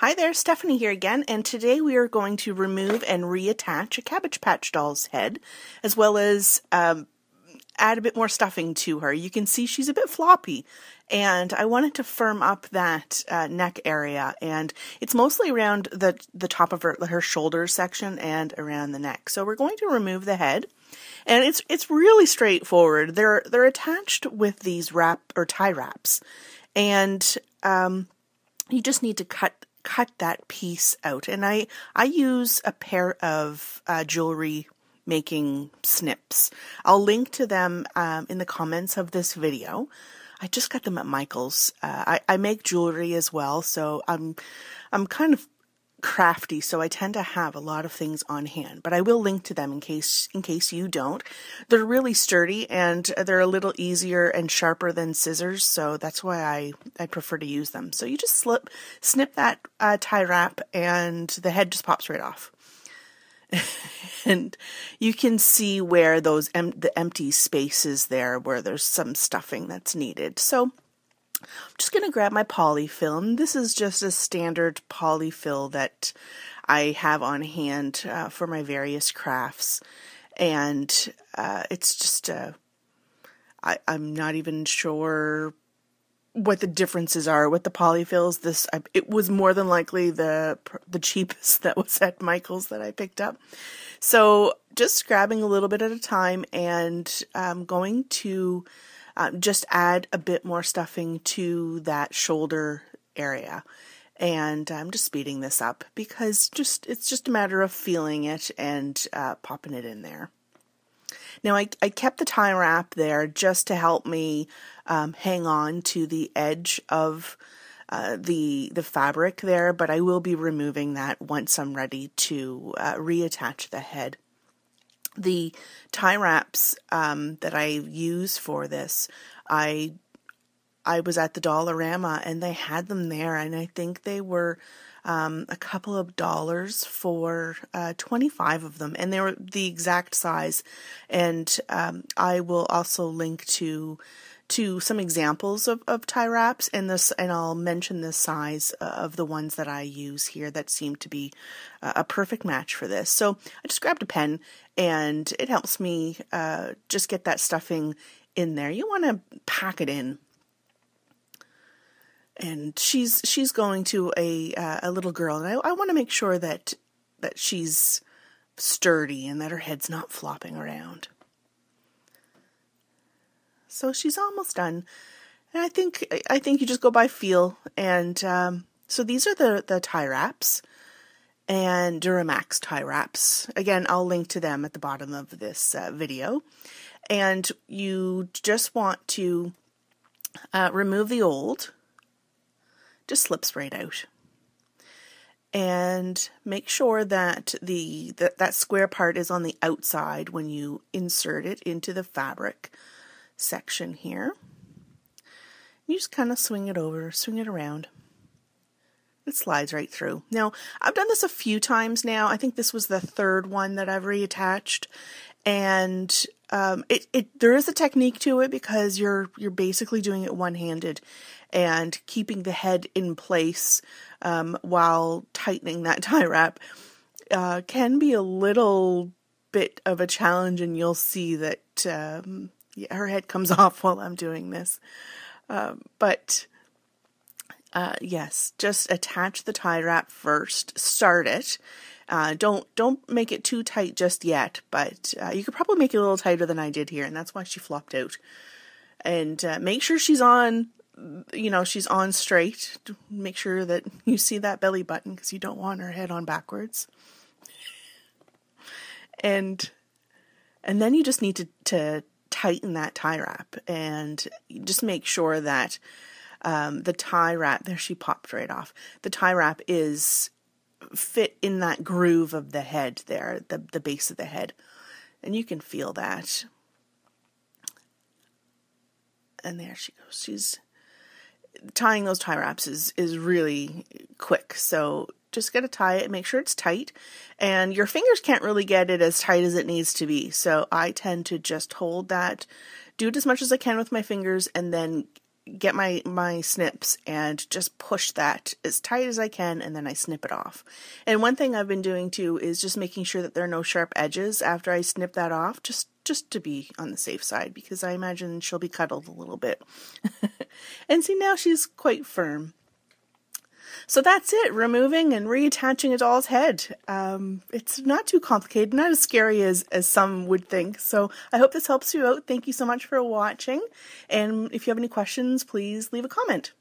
Hi there, Stephanie here again, and today we are going to remove and reattach a Cabbage Patch doll's head, as well as add a bit more stuffing to her. You can see she's a bit floppy, and I wanted to firm up that neck area, and it's mostly around the top of her shoulder section and around the neck. So we're going to remove the head, and it's really straightforward. They're attached with these tie wraps, and you just need to cut that piece out. And I use a pair of jewelry making snips. I'll link to them in the comments of this video. I just got them at Michael's. I make jewelry as well, so I'm kind of crafty, so I tend to have a lot of things on hand, but I will link to them in case you don't. They're really sturdy, and they're a little easier and sharper than scissors, so that's why I prefer to use them. So you just snip that tie wrap, and the head just pops right off. And you can see where the empty spaces there, where there's some stuffing that's needed. So I'm just going to grab my Poly-Fil. This is just a standard Poly-Fil that I have on hand for my various crafts. And it's just, I'm not even sure what the differences are with the Poly-Fils. It was more than likely the cheapest that was at Michael's that I picked up. So just grabbing a little bit at a time, and I'm going to just add a bit more stuffing to that shoulder area. And I'm just speeding this up because it's just a matter of feeling it and popping it in there. Now I kept the tie wrap there just to help me hang on to the edge of the fabric there, but I will be removing that once I'm ready to reattach the head. The tie wraps that I use for this, I was at the Dollarama and they had them there, and I think they were a couple of dollars for 25 of them, and they were the exact size. And I will also link to some examples of tie wraps, and I'll mention the size of the ones that I use here that seem to be a perfect match for this. So I just grabbed a pen, and it helps me just get that stuffing in there. You want to pack it in. And she's going to a little girl, and I want to make sure that she's sturdy and that her head's not flopping around. So she's almost done, and I think you just go by feel. And so these are the tie wraps, and Duramax tie wraps. Again, I'll link to them at the bottom of this video. And you just want to remove the old. Just slips right out, and make sure that that square part is on the outside when you insert it into the fabric section here. You just kind of swing it around. It slides right through. Now, I've done this a few times now. I think this was the third one that I've reattached, and there is a technique to it because you're basically doing it one-handed and keeping the head in place while tightening that tie wrap can be a little bit of a challenge, and you'll see that her head comes off while I'm doing this. But yes, just attach the tie wrap first. Start it. Don't make it too tight just yet, but you could probably make it a little tighter than I did here, and that's why she flopped out. And make sure she's on, she's on straight. Make sure that you see that belly button, because you don't want her head on backwards. And then you just need to tighten that tie wrap, and just make sure that the tie wrap, there, she popped right off. The tie wrap is fit in that groove of the head there, the base of the head, and you can feel that. And there she goes. She's tying those tie wraps is really quick, so just gotta tie it, make sure it's tight, and your fingers can't really get it as tight as it needs to be, so I tend to just hold that, do it as much as I can with my fingers, and then get my snips and just push that as tight as I can, and then I snip it off. And one thing I've been doing too is just making sure that there are no sharp edges after I snip that off, just to be on the safe side, because I imagine she'll be cuddled a little bit. And see, now she's quite firm. So that's it, removing and reattaching a doll's head. It's not too complicated, not as scary as some would think. So I hope this helps you out. Thank you so much for watching. And if you have any questions, please leave a comment.